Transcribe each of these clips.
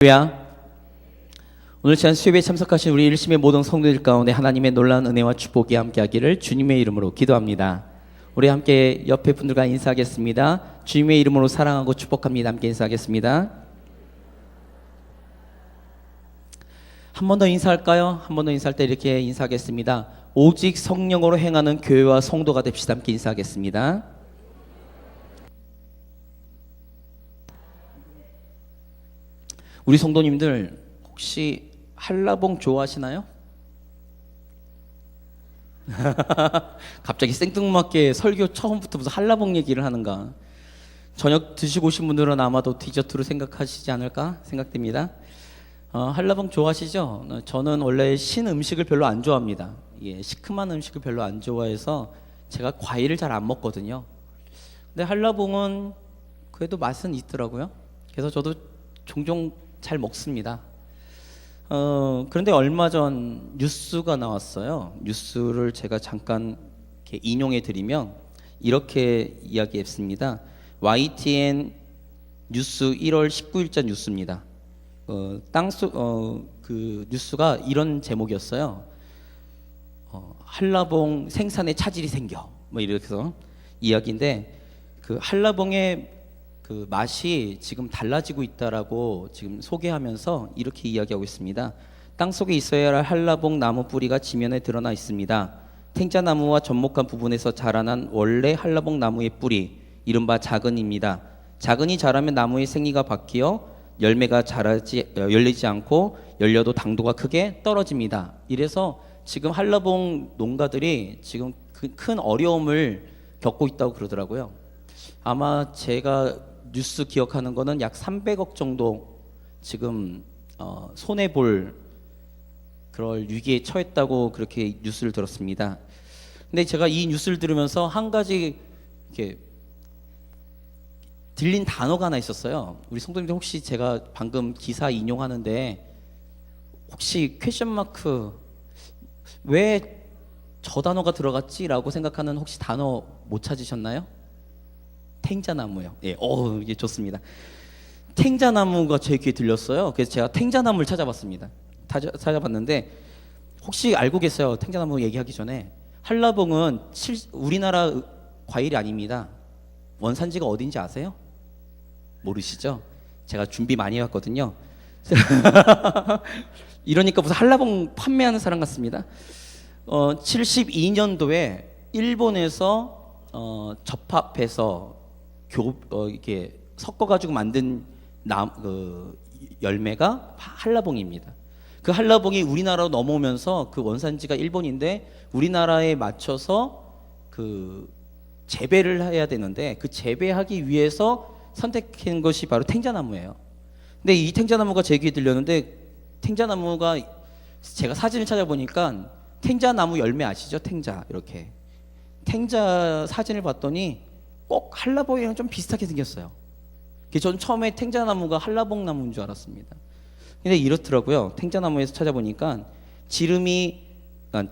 할렐루야. 오늘 시간 수요일에 참석하신 우리 일심의 모든 성도들 가운데 하나님의 놀라운 은혜와 축복이 함께하기를 주님의 이름으로 기도합니다. 우리 함께 옆에 분들과 인사하겠습니다. 주님의 이름으로 사랑하고 축복합니다. 함께 인사하겠습니다. 한 번 더 인사할까요? 한 번 더 인사할 때 이렇게 인사하겠습니다. 오직 성령으로 행하는 교회와 성도가 됩시다. 함께 인사하겠습니다. 우리 성도님들 혹시 한라봉 좋아하시나요? 갑자기 생뚱맞게 설교 처음부터 무슨 한라봉 얘기를 하는가. 저녁 드시고 오신 분들은 아마도 디저트로 생각하시지 않을까 생각됩니다. 한라봉 좋아하시죠? 저는 원래 신 음식을 별로 안 좋아합니다. 시큼한 음식을 별로 안 좋아해서 제가 과일을 잘 안 먹거든요. 근데 한라봉은 그래도 맛은 있더라고요. 그래서 저도 종종 잘 먹습니다. 그런데 얼마 전 뉴스가 나왔어요. 뉴스를 제가 잠깐 이렇게 인용해 드리면 이렇게 이야기했습니다. YTN 뉴스 1월 19일자 뉴스입니다. 그 뉴스가 이런 제목이었어요. 한라봉 생산에 차질이 생겨. 뭐 이렇게 해서 이야기인데 그 한라봉의 그 맛이 지금 달라지고 있다라고 지금 소개하면서 이렇게 이야기하고 있습니다. 땅 속에 있어야 할 한라봉 나무 뿌리가 지면에 드러나 있습니다. 탱자나무와 접목한 부분에서 자라난 원래 한라봉 나무의 뿌리, 이른바 자근입니다. 자근이 자라면 나무의 생리가 바뀌어 열매가 열리지 않고 열려도 당도가 크게 떨어집니다. 이래서 지금 한라봉 농가들이 지금 큰 어려움을 겪고 있다고 그러더라고요. 아마 제가 뉴스 기억하는 거는 약 300억 정도 지금 손해볼 그럴 위기에 처했다고 그렇게 뉴스를 들었습니다. 근데 제가 이 뉴스를 들으면서 한 가지 이렇게 들린 단어가 하나 있었어요. 우리 성도님들 혹시 제가 방금 기사 인용하는데 혹시 퀘션 마크 왜 저 단어가 들어갔지라고 생각하는 혹시 단어 못 찾으셨나요? 탱자나무요. 이게 좋습니다. 탱자나무가 제 귀에 들렸어요. 그래서 제가 탱자나무를 찾아봤습니다. 찾아봤는데 혹시 알고 계세요? 탱자나무 얘기하기 전에 한라봉은 우리나라 과일이 아닙니다. 원산지가 어딘지 아세요? 모르시죠? 제가 준비 많이 해왔거든요. 이러니까 무슨 한라봉 판매하는 사람 같습니다. 72년도에 일본에서 접합해서 이렇게 섞어가지고 만든 열매가 한라봉입니다. 그 한라봉이 우리나라로 넘어오면서 그 원산지가 일본인데 우리나라에 맞춰서 그 재배를 해야 되는데 그 재배하기 위해서 선택한 것이 바로 탱자나무예요. 근데 이 탱자나무가 제 귀에 들렸는데 탱자나무가 제가 사진을 찾아보니까 탱자나무 열매 아시죠? 탱자 이렇게 탱자 사진을 봤더니 꼭 한라봉이랑 좀 비슷하게 생겼어요. 전 처음에 탱자나무가 한라봉 나무인 줄 알았습니다. 근데 이렇더라고요. 탱자나무에서 찾아보니까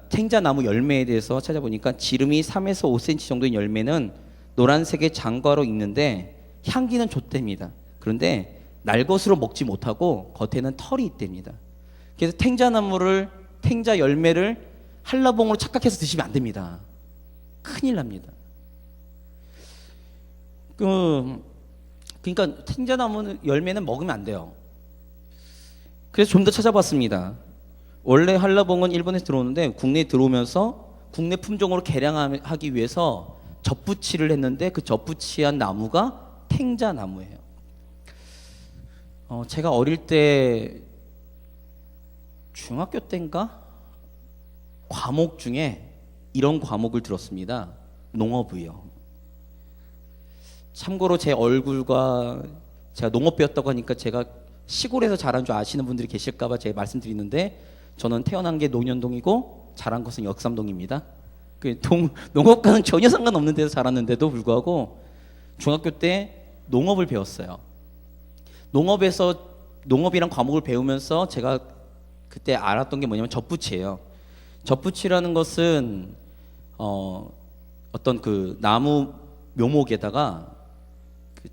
탱자나무 열매에 대해서 찾아보니까 지름이 3에서 5cm 정도인 열매는 노란색의 장과로 익는데 향기는 좋답니다. 그런데 날것으로 먹지 못하고 겉에는 털이 있답니다. 그래서 탱자 열매를 한라봉으로 착각해서 드시면 안 됩니다. 큰일 납니다. 그러니까 탱자나무 열매는 먹으면 안 돼요. 그래서 좀 더 찾아봤습니다. 원래 한라봉은 일본에 들어오는데 국내에 들어오면서 국내 품종으로 개량하기 위해서 접붙이를 했는데 그 접붙이한 나무가 탱자나무예요. 제가 어릴 때 중학교 때인가 과목 중에 이런 과목을 들었습니다. 농업이요. 참고로 제 얼굴과 제가 농업 배웠다고 하니까 제가 시골에서 자란 줄 아시는 분들이 계실까봐 제가 말씀드리는데 저는 태어난 게 논현동이고 자란 것은 역삼동입니다. 농업과는 전혀 상관없는 데서 자랐는데도 불구하고 중학교 때 농업을 배웠어요. 농업이란 과목을 배우면서 제가 그때 알았던 게 뭐냐면 접붙이에요. 접붙이라는 것은 어떤 그 나무 묘목에다가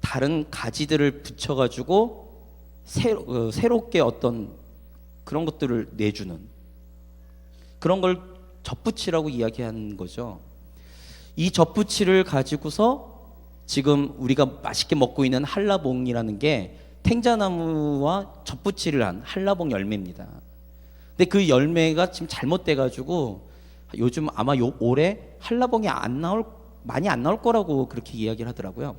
다른 가지들을 붙여가지고 새롭게 어떤 그런 것들을 내주는 그런 걸 젖붙이라고 이야기하는 거죠. 이 젖붙이를 가지고서 지금 우리가 맛있게 먹고 있는 한라봉이라는 게 탱자나무와 젖붙이를 한 한라봉 열매입니다. 근데 그 열매가 지금 잘못돼 가지고 요즘 아마 올해 한라봉이 많이 안 나올 거라고 그렇게 이야기를 하더라고요.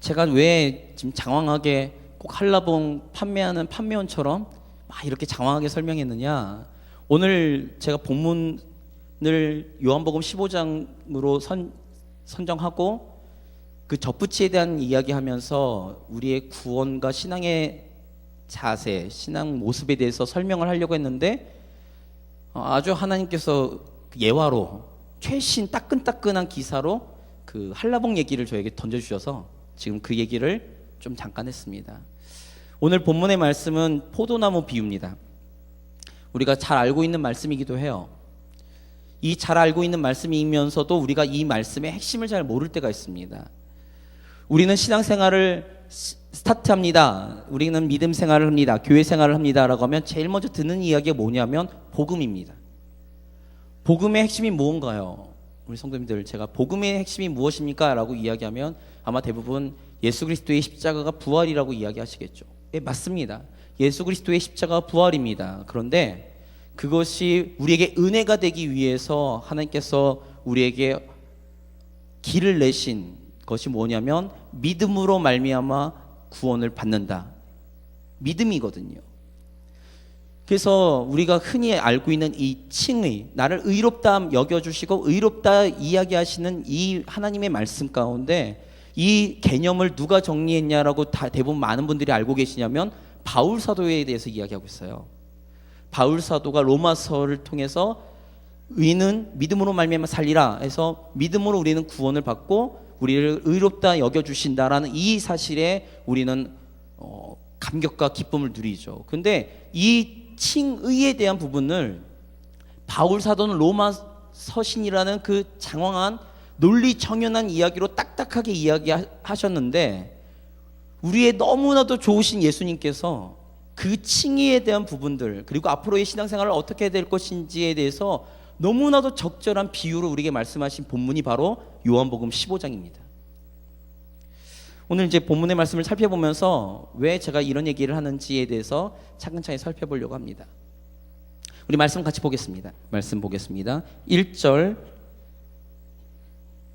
제가 왜 지금 장황하게 꼭 한라봉 판매하는 판매원처럼 막 이렇게 장황하게 설명했느냐? 오늘 제가 본문을 요한복음 15장으로 선정하고 그 젖붙이에 대한 이야기하면서 우리의 구원과 신앙의 자세, 신앙 모습에 대해서 설명을 하려고 했는데 아주 하나님께서 예화로 최신 따끈따끈한 기사로 그 한라봉 얘기를 저에게 던져주셔서 지금 그 얘기를 좀 잠깐 했습니다. 오늘 본문의 말씀은 포도나무 비유입니다. 우리가 잘 알고 있는 말씀이기도 해요. 이 잘 알고 있는 말씀이면서도 우리가 이 말씀의 핵심을 잘 모를 때가 있습니다. 우리는 신앙생활을 스타트합니다. 우리는 믿음 생활을 합니다. 교회 생활을 합니다. 라고 하면 제일 먼저 듣는 이야기가 뭐냐면 복음입니다. 복음의 핵심이 무언가요? 우리 성도님들, 제가 복음의 핵심이 무엇입니까? 라고 이야기하면 아마 대부분 예수 그리스도의 십자가가 부활이라고 이야기하시겠죠. 예, 맞습니다. 예수 그리스도의 십자가가 부활입니다. 그런데 그것이 우리에게 은혜가 되기 위해서 하나님께서 우리에게 길을 내신 것이 뭐냐면 믿음으로 말미암아 구원을 받는다. 믿음이거든요. 그래서 우리가 흔히 알고 있는 이 칭의, 나를 의롭다 여겨주시고 의롭다 이야기하시는 이 하나님의 말씀 가운데 이 개념을 누가 정리했냐라고 대부분 많은 분들이 알고 계시냐면 바울 사도에 대해서 이야기하고 있어요. 바울 사도가 로마서를 통해서 의는 믿음으로 말미암아 살리라 해서 믿음으로 우리는 구원을 받고 우리를 의롭다 여겨주신다라는 이 사실에 우리는 감격과 기쁨을 누리죠. 근데 이 칭의에 대한 부분을 바울 사도는 로마 서신이라는 그 장황한 논리 정연한 이야기로 딱딱하게 이야기하셨는데 우리의 너무나도 좋으신 예수님께서 그 칭의에 대한 부분들 그리고 앞으로의 신앙생활을 어떻게 해야 될 것인지에 대해서 너무나도 적절한 비유로 우리에게 말씀하신 본문이 바로 요한복음 15장입니다. 오늘 이제 본문의 말씀을 살펴보면서 왜 제가 이런 얘기를 하는지에 대해서 차근차근 살펴보려고 합니다. 우리 말씀 같이 보겠습니다. 말씀 보겠습니다. 1절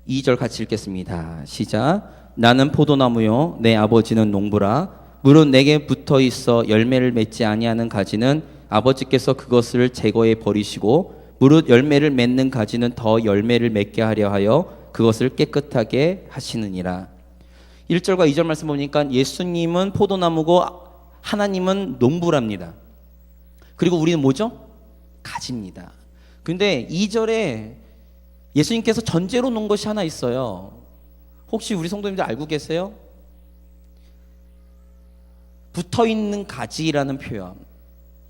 2절 같이 읽겠습니다. 시작. 나는 포도나무요 내 아버지는 농부라. 물은 내게 붙어 있어 열매를 맺지 아니하는 가지는 아버지께서 그것을 제거해 버리시고 무릇 열매를 맺는 가지는 더 열매를 맺게 하려 하여 그것을 깨끗하게 하시느니라. 1절과 2절 말씀 보니까 예수님은 포도나무고 하나님은 농부랍니다. 그리고 우리는 뭐죠? 가지입니다. 근데 2절에 예수님께서 전제로 놓은 것이 하나 있어요. 혹시 우리 성도님들 알고 계세요? 붙어있는 가지라는 표현.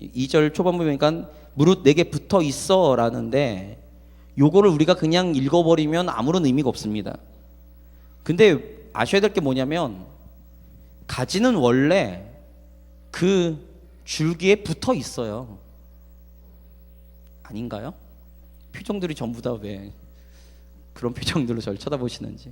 2절 초반부에 보니까 무릇 내게 붙어 있어 라는데 요거를 우리가 그냥 읽어버리면 아무런 의미가 없습니다. 근데 아셔야 될 게 뭐냐면 가지는 원래 그 줄기에 붙어 있어요. 아닌가요? 표정들이 전부 다 왜 그런 표정들로 저를 쳐다보시는지.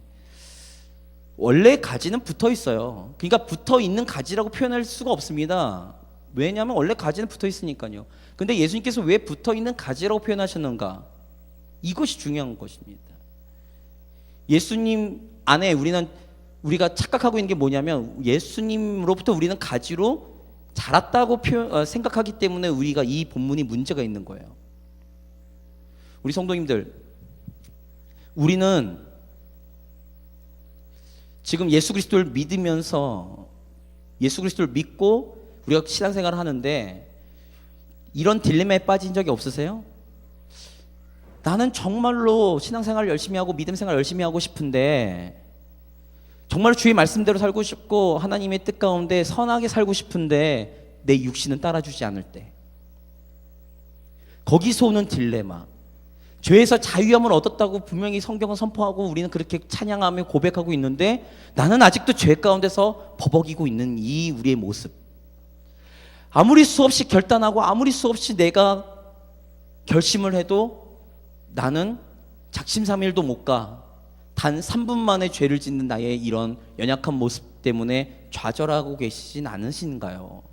원래 가지는 붙어 있어요. 그러니까 붙어 있는 가지라고 표현할 수가 없습니다. 왜냐하면 원래 가지는 붙어 있으니까요. 근데 예수님께서 왜 붙어 있는 가지라고 표현하셨는가? 이것이 중요한 것입니다. 예수님 안에 우리가 착각하고 있는 게 뭐냐면 예수님으로부터 우리는 가지로 자랐다고 생각하기 때문에 우리가 이 본문이 문제가 있는 거예요. 우리 성도님들, 우리는 지금 예수 그리스도를 믿으면서 예수 그리스도를 믿고 우리가 신앙생활을 하는데 이런 딜레마에 빠진 적이 없으세요? 나는 정말로 신앙생활을 열심히 하고 믿음생활 열심히 하고 싶은데 정말 주의 말씀대로 살고 싶고 하나님의 뜻 가운데 선하게 살고 싶은데 내 육신은 따라주지 않을 때 거기서 오는 딜레마. 죄에서 자유함을 얻었다고 분명히 성경은 선포하고 우리는 그렇게 찬양하며 고백하고 있는데 나는 아직도 죄 가운데서 버벅이고 있는 이 우리의 모습. 아무리 수없이 결단하고 아무리 수없이 내가 결심을 해도 나는 작심삼일도 못 가. 단 3분 만에 죄를 짓는 나의 이런 연약한 모습 때문에 좌절하고 계시진 않으신가요?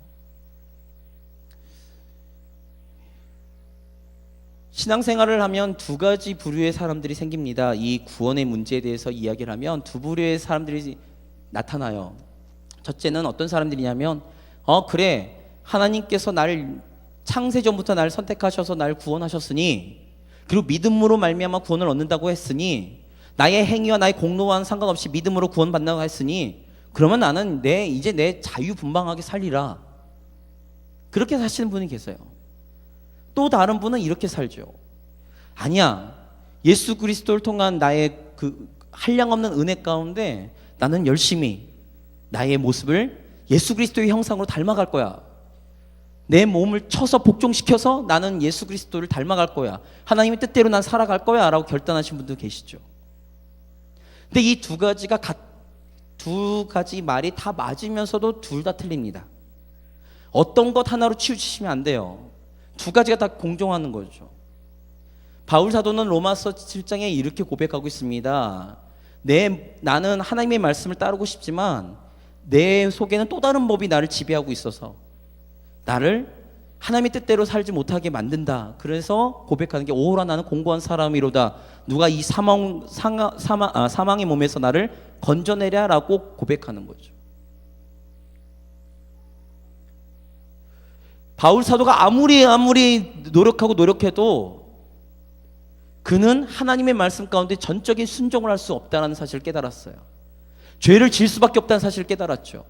신앙생활을 하면 두 가지 부류의 사람들이 생깁니다. 이 구원의 문제에 대해서 이야기를 하면 두 부류의 사람들이 나타나요. 첫째는 어떤 사람들이냐면 그래, 하나님께서 나를 창세전부터 나를 선택하셔서 나를 구원하셨으니, 그리고 믿음으로 말미암아 구원을 얻는다고 했으니, 나의 행위와 나의 공로와는 상관없이 믿음으로 구원받는다고 했으니, 그러면 나는 이제 내 자유분방하게 살리라. 그렇게 사시는 분이 계세요. 또 다른 분은 이렇게 살죠. 아니야, 예수 그리스도를 통한 나의 그 한량없는 은혜 가운데 나는 열심히 나의 모습을 예수 그리스도의 형상으로 닮아갈 거야. 내 몸을 쳐서 복종시켜서 나는 예수 그리스도를 닮아갈 거야. 하나님의 뜻대로 난 살아갈 거야 라고 결단하신 분도 계시죠. 근데 이 두 가지 말이 다 맞으면서도 둘 다 틀립니다. 어떤 것 하나로 치우치시면 안 돼요. 두 가지가 다 공존하는 거죠. 바울 사도는 로마서 7장에 이렇게 고백하고 있습니다. 나는 하나님의 말씀을 따르고 싶지만 내 속에는 또 다른 법이 나를 지배하고 있어서 나를 하나님의 뜻대로 살지 못하게 만든다. 그래서 고백하는 게 오호라 나는 공고한 사람이로다. 누가 이 사망의 몸에서 나를 건져내랴 라고 고백하는 거죠. 바울 사도가 아무리 노력해도 그는 하나님의 말씀 가운데 전적인 순종을 할 수 없다는 사실을 깨달았어요. 죄를 질 수밖에 없다는 사실을 깨달았죠.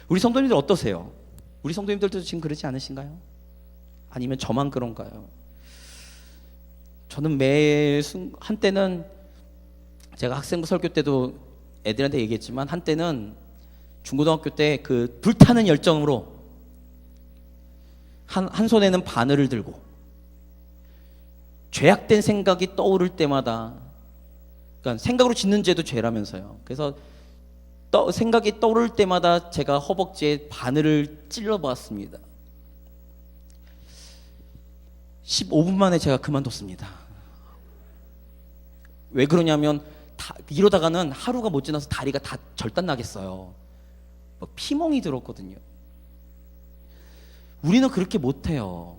우리 성도님들 어떠세요? 우리 성도님들도 지금 그러지 않으신가요? 아니면 저만 그런가요? 저는 한때는 제가 학생부 설교 때도 애들한테 얘기했지만 한때는 중고등학교 때 그 불타는 열정으로 한 손에는 바늘을 들고 죄악된 생각이 떠오를 때마다, 그러니까 생각으로 짓는 죄도 죄라면서요. 그래서 생각이 떠오를 때마다 제가 허벅지에 바늘을 찔러봤습니다. 15분 만에 제가 그만뒀습니다. 왜 그러냐면 이러다가는 하루가 못 지나서 다리가 다 절단 나겠어요. 피멍이 들었거든요. 우리는 그렇게 못해요.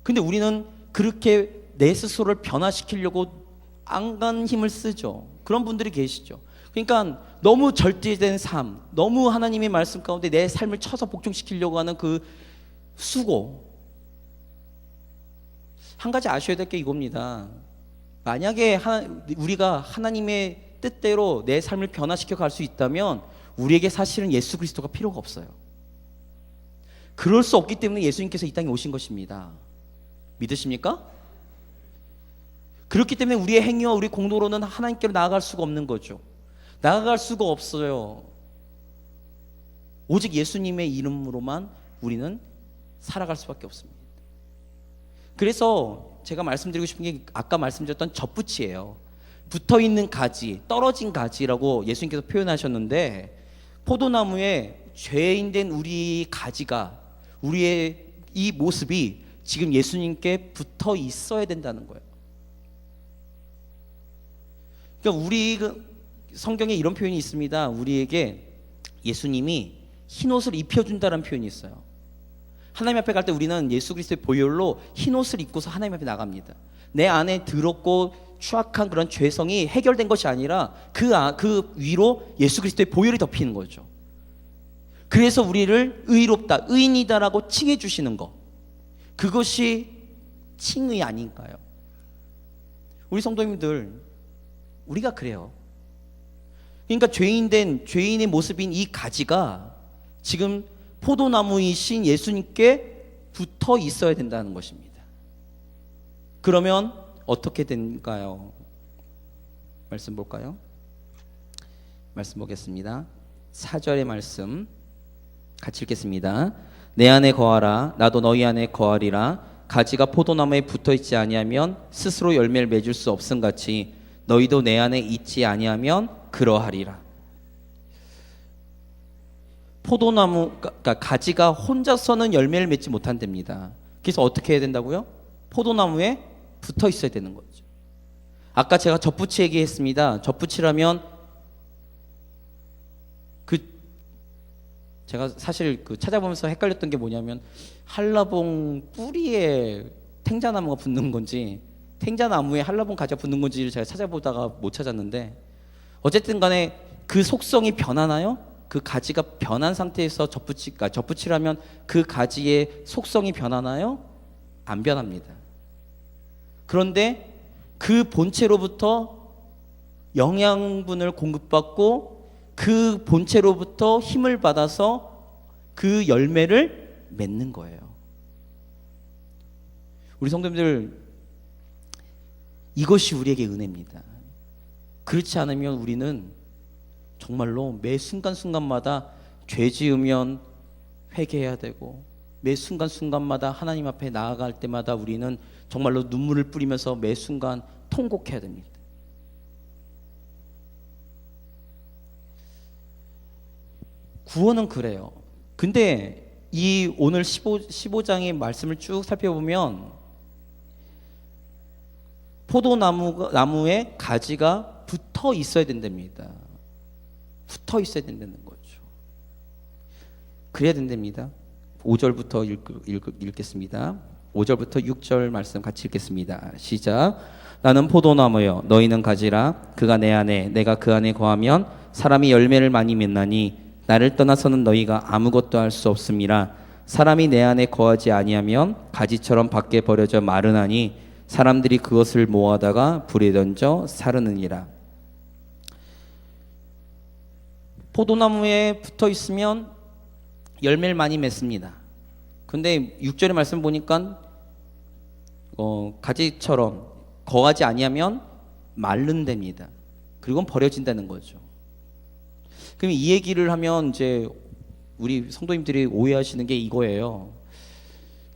근데 우리는 그렇게 내 스스로를 변화시키려고 안간 힘을 쓰죠. 그런 분들이 계시죠. 그러니까 너무 절제된 삶, 너무 하나님의 말씀 가운데 내 삶을 쳐서 복종시키려고 하는 그 수고. 한 가지 아셔야 될 게 이겁니다. 만약에 우리가 하나님의 뜻대로 내 삶을 변화시켜 갈 수 있다면 우리에게 사실은 예수 그리스도가 필요가 없어요. 그럴 수 없기 때문에 예수님께서 이 땅에 오신 것입니다. 믿으십니까? 그렇기 때문에 우리의 행위와 우리 공로로는 하나님께로 나아갈 수가 없는 거죠. 나아갈 수가 없어요. 오직 예수님의 이름으로만 우리는 살아갈 수밖에 없습니다. 그래서 제가 말씀드리고 싶은 게 아까 말씀드렸던 젖붙이에요. 붙어있는 가지, 떨어진 가지라고 예수님께서 표현하셨는데, 포도나무에 죄인된 우리 가지가, 우리의 이 모습이 지금 예수님께 붙어 있어야 된다는 거예요. 그러니까 우리 성경에 이런 표현이 있습니다. 우리에게 예수님이 흰옷을 입혀준다는 표현이 있어요. 하나님 앞에 갈 때 우리는 예수 그리스도의 보혈로 흰옷을 입고서 하나님 앞에 나갑니다. 내 안에 더럽고 추악한 그런 죄성이 해결된 것이 아니라 그 위로 예수 그리스도의 보혈이 덮이는 거죠. 그래서 우리를 의롭다, 의인이다라고 칭해 주시는 것, 그것이 칭의 아닌가요? 우리 성도님들, 우리가 그래요. 그러니까 죄인의 모습인 이 가지가 지금 포도나무이신 예수님께 붙어 있어야 된다는 것입니다. 그러면 어떻게 된가요? 말씀 볼까요? 말씀 보겠습니다. 4절의 말씀 같이 읽겠습니다. 내 안에 거하라, 나도 너희 안에 거하리라. 가지가 포도나무에 붙어 있지 아니하면 스스로 열매를 맺을 수 없음 같이 너희도 내 안에 있지 아니하면 그러하리라. 포도나무, 그러니까 가지가 혼자서는 열매를 맺지 못한답니다. 그래서 어떻게 해야 된다고요? 포도나무에 붙어 있어야 되는 거죠. 아까 제가 젖붙이 얘기했습니다. 젖붙이라면 제가 사실 찾아보면서 헷갈렸던 게 뭐냐면 한라봉 뿌리에 탱자나무가 붙는 건지 탱자나무에 한라봉 가지가 붙는 건지를 제가 찾아보다가 못 찾았는데, 어쨌든 간에 그 속성이 변하나요? 그 가지가 변한 상태에서 젖붙이라면 그 가지의 속성이 변하나요? 안 변합니다. 그런데 그 본체로부터 영양분을 공급받고 그 본체로부터 힘을 받아서 그 열매를 맺는 거예요. 우리 성도님들, 이것이 우리에게 은혜입니다. 그렇지 않으면 우리는 정말로 매 순간순간마다 죄 지으면 회개해야 되고, 매 순간순간마다 하나님 앞에 나아갈 때마다 우리는 정말로 눈물을 뿌리면서 매 순간 통곡해야 됩니다. 구원은 그래요. 근데 이 오늘 15장의 말씀을 쭉 살펴보면 포도나무에 가지가 붙어 있어야 된답니다. 붙어 있어야 된다는 거죠. 그래야 된답니다. 5절부터 읽겠습니다. 5절부터 6절 말씀 같이 읽겠습니다. 시작. 나는 포도나무여, 너희는 가지라. 그가 내 안에, 내가 그 안에 거하면 사람이 열매를 많이 맺나니 나를 떠나서는 너희가 아무것도 할 수 없음이라. 사람이 내 안에 거하지 아니하면 가지처럼 밖에 버려져 마르나니 사람들이 그것을 모아다가 불에 던져 사르느니라. 포도나무에 붙어 있으면 열매를 많이 맺습니다. 근데 6절의 말씀 보니까 가지처럼 거하지 아니하면 마른답니다. 그리고 버려진다는 거죠. 그럼 이 얘기를 하면 이제 우리 성도님들이 오해하시는 게 이거예요.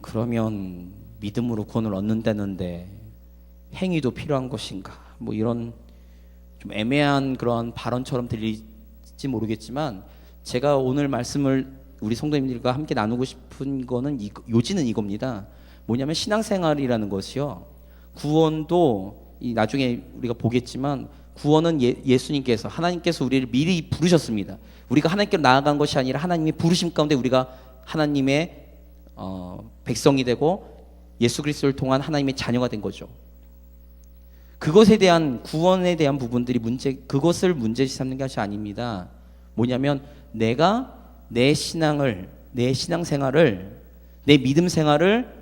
그러면 믿음으로 구원을 얻는다는데 행위도 필요한 것인가? 뭐 이런 좀 애매한 그런 발언처럼 들릴지 모르겠지만, 제가 오늘 말씀을 우리 성도님들과 함께 나누고 싶은 거는 요지는 이겁니다. 뭐냐면 신앙생활이라는 것이요, 구원도 나중에 우리가 보겠지만 구원은 예수님께서, 하나님께서 우리를 미리 부르셨습니다. 우리가 하나님께로 나아간 것이 아니라 하나님의 부르심 가운데 우리가 하나님의 백성이 되고 예수 그리스도를 통한 하나님의 자녀가 된 거죠. 그것에 대한, 구원에 대한 부분들이 그것을 문제시 삼는 것이 아닙니다. 뭐냐면 내가 내 신앙을, 내 신앙생활을, 내 믿음 생활을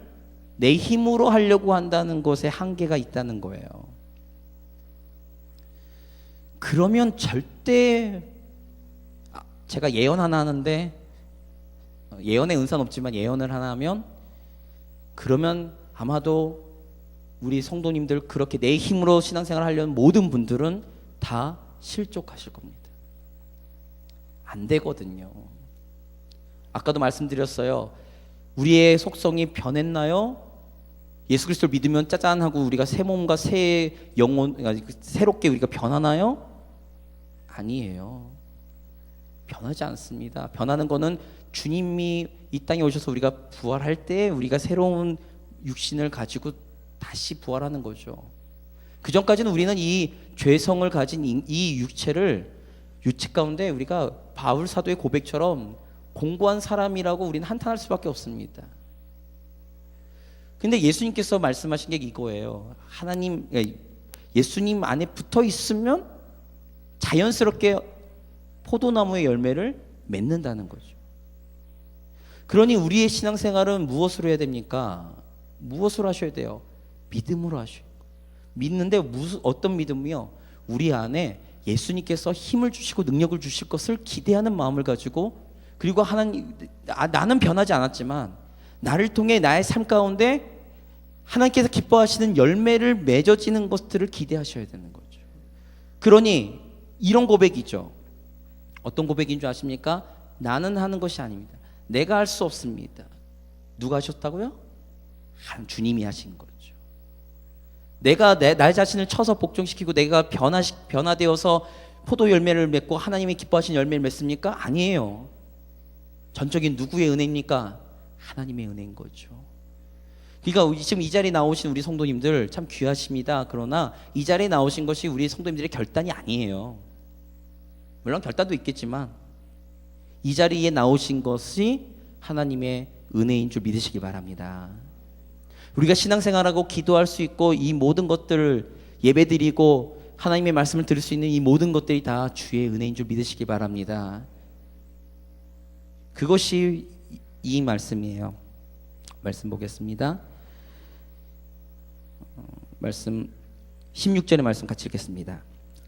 내 힘으로 하려고 한다는 것에 한계가 있다는 거예요. 그러면 절대, 제가 예언 하나 하는데, 예언의 은사는 없지만 예언을 하나 하면, 그러면 아마도 우리 성도님들 그렇게 내 힘으로 신앙생활을 하려는 모든 분들은 다 실족하실 겁니다. 안 되거든요. 아까도 말씀드렸어요. 우리의 속성이 변했나요? 예수 그리스도를 믿으면 짜잔 하고 우리가 새 몸과 새 영혼, 새롭게 우리가 변하나요? 아니에요. 변하지 않습니다. 변하는 거는 주님이 이 땅에 오셔서 우리가 부활할 때 우리가 새로운 육신을 가지고 다시 부활하는 거죠. 그 전까지는 우리는 이 죄성을 가진 이 육체 가운데 우리가 바울 사도의 고백처럼 공고한 사람이라고 우리는 한탄할 수밖에 없습니다. 근데 예수님께서 말씀하신 게 이거예요. 예수님 안에 붙어 있으면 자연스럽게 포도나무의 열매를 맺는다는 거죠. 그러니 우리의 신앙생활은 무엇으로 해야 됩니까? 무엇으로 하셔야 돼요? 믿음으로 하셔야 돼요. 믿는데 어떤 믿음이요? 우리 안에 예수님께서 힘을 주시고 능력을 주실 것을 기대하는 마음을 가지고, 그리고 하나님, 나는 변하지 않았지만 나를 통해 나의 삶 가운데 하나님께서 기뻐하시는 열매를 맺어지는 것들을 기대하셔야 되는 거죠. 그러니 이런 고백이죠. 어떤 고백인 줄 아십니까? 나는 하는 것이 아닙니다. 내가 할 수 없습니다. 누가 하셨다고요? 주님이 하신 거죠. 내가 나 자신을 쳐서 복종시키고 내가 변화되어서 포도 열매를 맺고 하나님이 기뻐하신 열매를 맺습니까? 아니에요. 전적인 누구의 은혜입니까? 하나님의 은혜인 거죠. 그러니까 지금 이 자리에 나오신 우리 성도님들 참 귀하십니다. 그러나 이 자리에 나오신 것이 우리 성도님들의 결단이 아니에요. 물론 결단도 있겠지만 이 자리에 나오신 것이 하나님의 은혜인 줄 믿으시기 바랍니다. 우리가 신앙생활하고 기도할 수 있고 이 모든 것들을 예배드리고 하나님의 말씀을 들을 수 있는 이 모든 것들이 다 주의 은혜인 줄 믿으시기 바랍니다. 그것이 이 말씀이에요. 말씀 보겠습니다. 말씀 16절의 말씀 같이 읽겠습니다.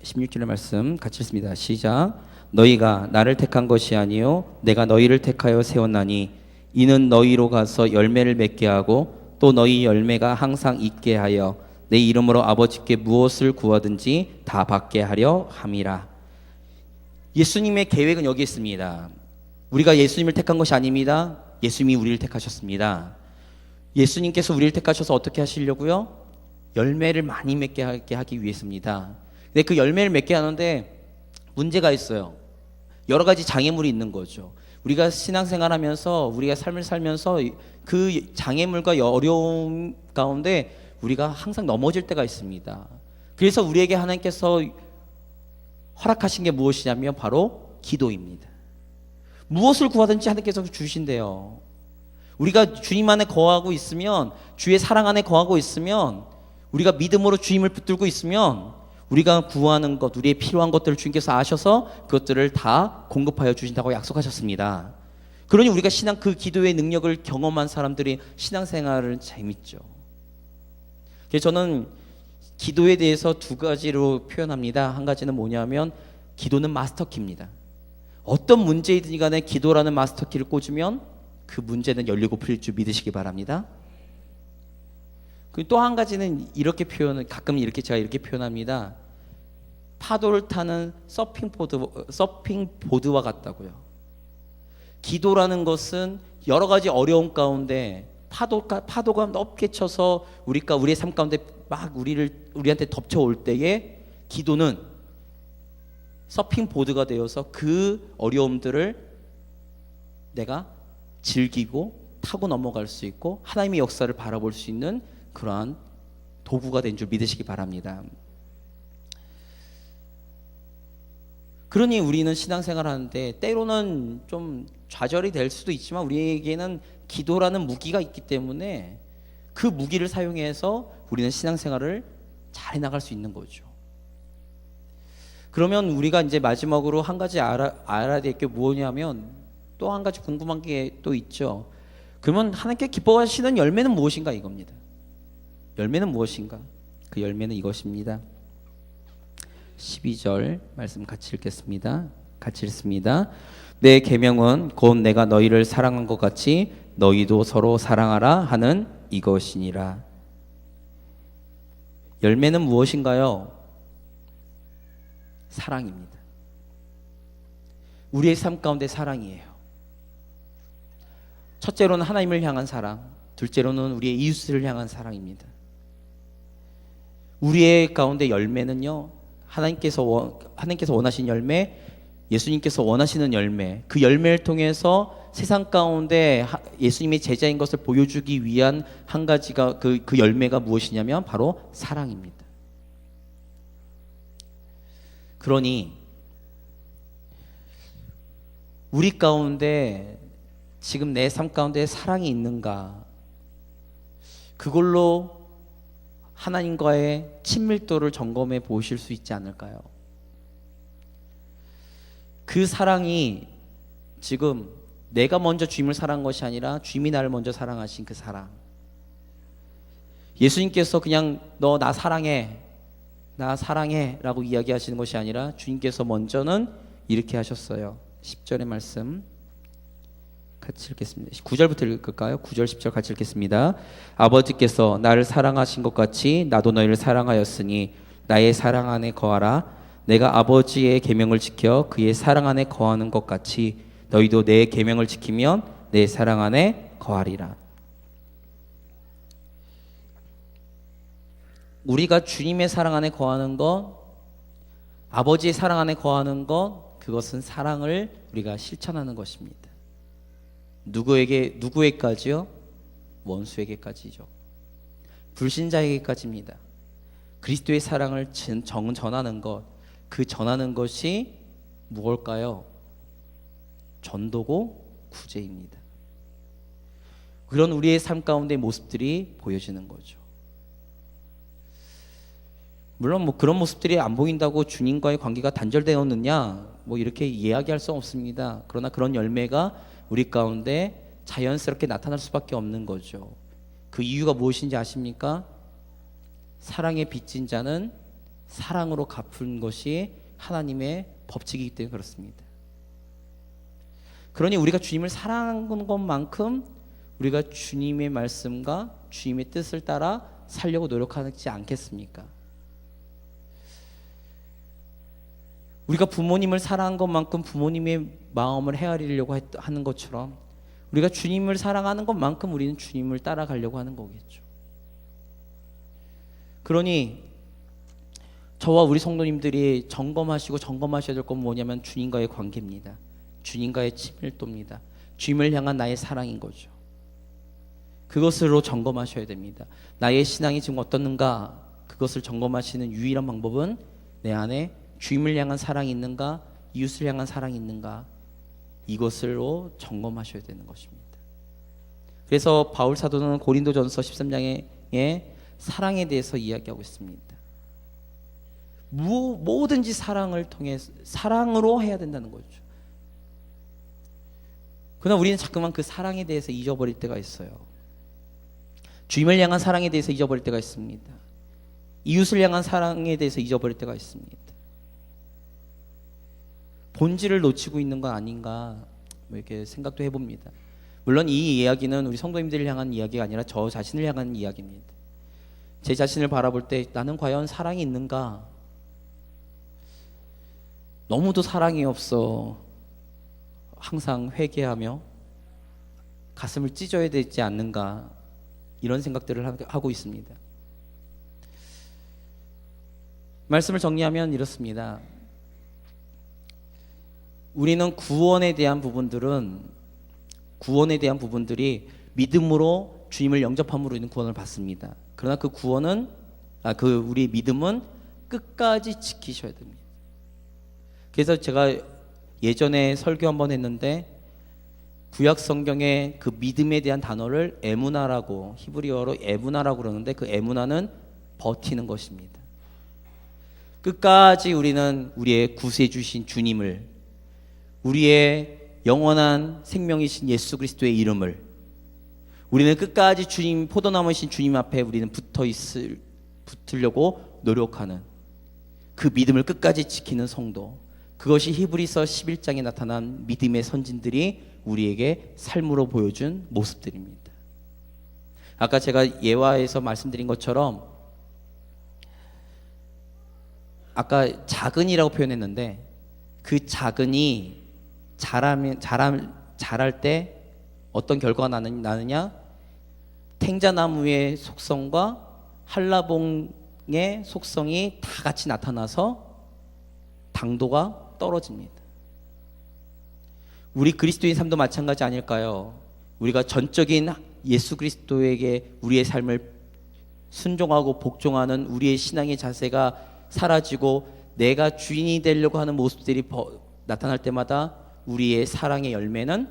16절의 말씀 같이 읽습니다. 시작. 너희가 나를 택한 것이 아니요 내가 너희를 택하여 세웠나니 이는 너희로 가서 열매를 맺게 하고 또 너희 열매가 항상 있게 하여 내 이름으로 아버지께 무엇을 구하든지 다 받게 하려 함이라. 예수님의 계획은 여기 있습니다. 우리가 예수님을 택한 것이 아닙니다. 예수님이 우리를 택하셨습니다. 예수님께서 우리를 택하셔서 어떻게 하시려고요? 열매를 많이 맺게 하기 위해서입니다. 근데 그 열매를 맺게 하는데 문제가 있어요. 여러 가지 장애물이 있는 거죠. 우리가 신앙생활하면서 우리가 삶을 살면서 그 장애물과 어려움 가운데 우리가 항상 넘어질 때가 있습니다. 그래서 우리에게 하나님께서 허락하신 게 무엇이냐면 바로 기도입니다. 무엇을 구하든지 하나님께서 주신대요. 우리가 주님 안에 거하고 있으면, 주의 사랑 안에 거하고 있으면, 우리가 믿음으로 주님을 붙들고 있으면 우리가 구하는 것, 우리의 필요한 것들을 주님께서 아셔서 그것들을 다 공급하여 주신다고 약속하셨습니다. 그러니 우리가 그 기도의 능력을 경험한 사람들이 신앙생활은 재밌죠. 그래서 저는 기도에 대해서 두 가지로 표현합니다. 한 가지는 뭐냐면 기도는 마스터키입니다. 어떤 문제이든 간에 기도라는 마스터키를 꽂으면 그 문제는 열리고 풀릴 줄 믿으시기 바랍니다. 또 한 가지는 이렇게 가끔 제가 이렇게 표현합니다. 파도를 타는 서핑보드와 같다고요. 기도라는 것은 여러 가지 어려움 가운데 파도가 높게 쳐서 우리의 삶 가운데 막 우리한테 덮쳐올 때에 기도는 서핑보드가 되어서 그 어려움들을 내가 즐기고 타고 넘어갈 수 있고 하나님의 역사를 바라볼 수 있는 그러한 도구가 된 줄 믿으시기 바랍니다. 그러니 우리는 신앙생활 하는데 때로는 좀 좌절이 될 수도 있지만 우리에게는 기도라는 무기가 있기 때문에 그 무기를 사용해서 우리는 신앙생활을 잘 해나갈 수 있는 거죠. 그러면 우리가 이제 마지막으로 한 가지 알아야 될 게 뭐냐면 또 한 가지 궁금한 게 또 있죠. 그러면 하나님께 기뻐하시는 열매는 무엇인가 이겁니다. 열매는 무엇인가? 그 열매는 이것입니다. 12절 말씀 같이 읽겠습니다. 같이 읽습니다. 내 계명은 곧 내가 너희를 사랑한 것 같이 너희도 서로 사랑하라 하는 이것이니라. 열매는 무엇인가요? 사랑입니다. 우리의 삶 가운데 사랑이에요. 첫째로는 하나님을 향한 사랑, 둘째로는 우리의 이웃을 향한 사랑입니다. 우리의 가운데 열매는요, 하나님께서 원하신 열매, 예수님께서 원하시는 열매, 그 열매를 통해서 세상 가운데 예수님의 제자인 것을 보여주기 위한 한 가지가 그 열매가 무엇이냐면 바로 사랑입니다. 그러니 우리 가운데 지금 내 삶 가운데 사랑이 있는가? 그걸로 하나님과의 친밀도를 점검해 보실 수 있지 않을까요? 그 사랑이 지금 내가 먼저 주님을 사랑한 것이 아니라 주님이 나를 먼저 사랑하신 그 사랑. 예수님께서 그냥 너 나 사랑해 라고 이야기하시는 것이 아니라 주님께서 먼저는 이렇게 하셨어요. 10절의 말씀 같이 읽겠습니다. 9절부터 읽을까요? 9절 10절 같이 읽겠습니다. 아버지께서 나를 사랑하신 것 같이 나도 너희를 사랑하였으니 나의 사랑 안에 거하라. 내가 아버지의 계명을 지켜 그의 사랑 안에 거하는 것 같이 너희도 내 계명을 지키면 내 사랑 안에 거하리라. 우리가 주님의 사랑 안에 거하는 것, 아버지의 사랑 안에 거하는 것, 그것은 사랑을 우리가 실천하는 것입니다. 누구에게까지요? 원수에게까지죠. 불신자에게까지입니다. 그리스도의 사랑을 전하는 것, 그 전하는 것이 무엇일까요? 전도고 구제입니다. 그런 우리의 삶 가운데 모습들이 보여지는 거죠. 물론 그런 모습들이 안 보인다고 주님과의 관계가 단절되었느냐 이렇게 이야기할 수 없습니다. 그러나 그런 열매가 우리 가운데 자연스럽게 나타날 수밖에 없는 거죠. 그 이유가 무엇인지 아십니까? 사랑에 빚진 자는 사랑으로 갚은 것이 하나님의 법칙이기 때문에 그렇습니다. 그러니 우리가 주님을 사랑하는 것만큼 우리가 주님의 말씀과 주님의 뜻을 따라 살려고 노력하지 않겠습니까? 우리가 부모님을 사랑한 것만큼 부모님의 마음을 헤아리려고 하는 것처럼 우리가 주님을 사랑하는 것만큼 우리는 주님을 따라가려고 하는 거겠죠. 그러니 저와 우리 성도님들이 점검하셔야 될 건 뭐냐면 주님과의 관계입니다. 주님과의 친밀도입니다. 주님을 향한 나의 사랑인 거죠. 그것으로 점검하셔야 됩니다. 나의 신앙이 지금 어떻는가, 그것을 점검하시는 유일한 방법은 내 안에 주님을 향한 사랑이 있는가, 이웃을 향한 사랑이 있는가, 이것으로 점검하셔야 되는 것입니다. 그래서 바울 사도는 고린도전서 13장에 사랑에 대해서 이야기하고 있습니다. 뭐든지 사랑을 통해 사랑으로 해야 된다는 거죠. 그러나 우리는 자꾸만 그 사랑에 대해서 잊어버릴 때가 있어요. 주님을 향한 사랑에 대해서 잊어버릴 때가 있습니다. 이웃을 향한 사랑에 대해서 잊어버릴 때가 있습니다. 본질을 놓치고 있는 건 아닌가 이렇게 생각도 해봅니다. 물론 이 이야기는 우리 성도님들을 향한 이야기가 아니라 저 자신을 향한 이야기입니다. 제 자신을 바라볼 때 나는 과연 사랑이 있는가? 너무도 사랑이 없어. 항상 회개하며 가슴을 찢어야 되지 않는가, 이런 생각들을 하고 있습니다. 말씀을 정리하면 이렇습니다. 우리는 구원에 대한 부분들이 믿음으로 주님을 영접함으로 있는 구원을 받습니다. 그러나 우리 믿음은 끝까지 지키셔야 됩니다. 그래서 제가 예전에 설교 한번 했는데 구약 성경에 그 믿음에 대한 단어를 에무나라고, 히브리어로 에무나라고 그러는데 그 에무나는 버티는 것입니다. 끝까지 우리는 우리의 구세해 주신 주님을, 우리의 영원한 생명이신 예수 그리스도의 이름을, 우리는 끝까지 주님, 포도나무이신 주님 앞에 우리는 붙으려고 노력하는 그 믿음을 끝까지 지키는 성도, 그것이 히브리서 11장에 나타난 믿음의 선진들이 우리에게 삶으로 보여준 모습들입니다. 아까 제가 예화에서 말씀드린 것처럼 아까 작은이라고 표현했는데 그 작은이 자랄 때 어떤 결과가 나느냐? 탱자나무의 속성과 한라봉의 속성이 다 같이 나타나서 당도가 떨어집니다. 우리 그리스도인 삶도 마찬가지 아닐까요? 우리가 전적인 예수 그리스도에게 우리의 삶을 순종하고 복종하는 우리의 신앙의 자세가 사라지고 내가 주인이 되려고 하는 모습들이 나타날 때마다 우리의 사랑의 열매는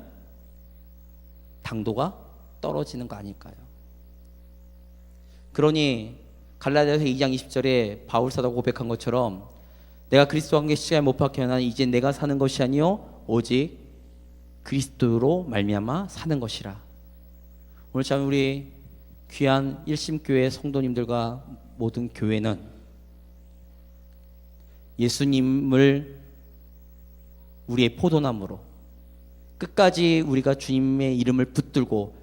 당도가 떨어지는 거 아닐까요? 그러니 갈라디아서 2장 20절에 바울 사도가 고백한 것처럼 내가 그리스도와 함께 십자가에 못 박혀나 이제 내가 사는 것이 아니요 오직 그리스도로 말미암아 사는 것이라. 오늘 참 우리 귀한 일심교회 성도님들과 모든 교회는 예수님을 우리의 포도나무로 끝까지 우리가 주님의 이름을 붙들고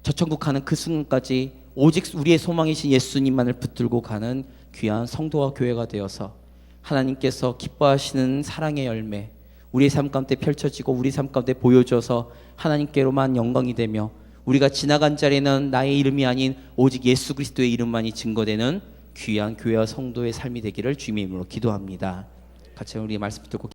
저천국 가는 그 순간까지 오직 우리의 소망이신 예수님만을 붙들고 가는 귀한 성도와 교회가 되어서 하나님께서 기뻐하시는 사랑의 열매 우리의 삶 가운데 펼쳐지고 우리 삶 가운데 보여져서 하나님께로만 영광이 되며 우리가 지나간 자리에는 나의 이름이 아닌 오직 예수 그리스도의 이름만이 증거되는 귀한 교회와 성도의 삶이 되기를 주님의 이름으로 기도합니다. 같이 우리 말씀 듣고